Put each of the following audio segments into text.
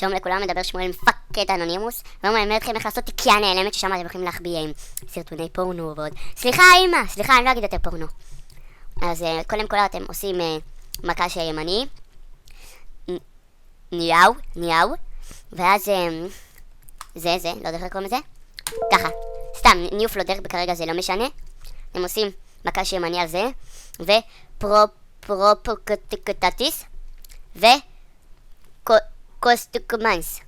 שלום לכולם, מדבר שמואל מפקד אנונימוס, והיום אני אומרת לכם איך לעשות תיקייה נעלמת ששם אתם יכולים להחביא עם סרטוני פורנו ועוד. סליחה אמא, סליחה, אני לא אגיד יותר פורנו. אז קודם כל אתם עושים מקש ימני, ניאו, ואז זה, לא יודע איך לקרוא לזה, ככה, סתם, ניו פלודר, כרגע זה לא משנה. אתם עושים מקש ימני על זה, ופרופוקטטיס, קוסטוקמנס.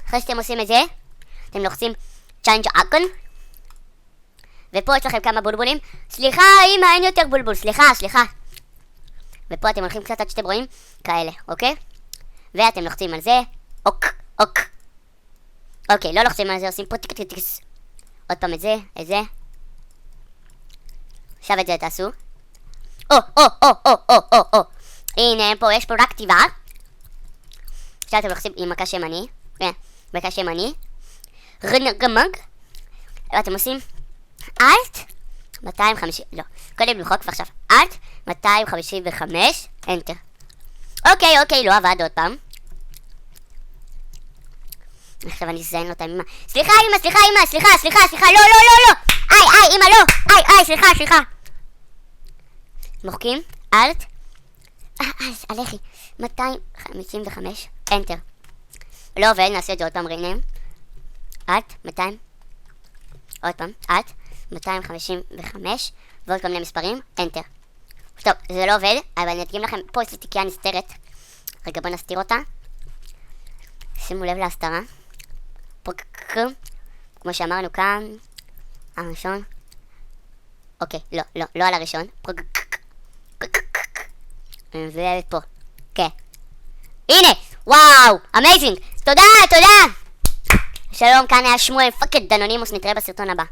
אחרי שאתם עושים את זה, אתם לוחצים צ'יינג' אקון, ופה יש לכם כמה בולבולים. סליחה אמא, אין יותר בולבול, סליחה. ופה אתם הולכים קצת עד שאתם רואים כאלה, אוקיי? ואתם לוחצים על זה, אוקיי, לא לוחצים על זה, עושים פה טיקטיקס. עוד פעם את זה. עכשיו את זה תעשו. הנה פה, יש פה רק כתיבה. עכשיו אתם לוחצים עם מקש ימני, רנגמג, ואתם עושים אלט 250, לא, קודם למחוק ועכשיו אלט 255, אנטר. אוקיי, לא עבד עוד פעם. עכשיו אני אזיין לו את האמא. סליחה אמא, לא, איי, אמא לא, איי, סליחה. מוחקים, אלט, הלכי, 255, אנטר. לא עובד, נעשה את זה עוד פעם, רנם. אלט, 200, עוד פעם, אלט, 255, ועוד כל מיני מספרים, אנטר. טוב, זה לא עובד, אבל אני אדגים לכם, פה יש לי תיקייה נסתרת. רגע, בוא נסתיר אותה. שימו לב להסתרה. כמו שאמרנו כאן, הראשון. אוקיי, לא על הראשון. ופה, כן. הנה, וואו, אמייזינג. תודה. שלום, כאן היה שמואל מפקד אנונימוס, נתראה בסרטון הבא.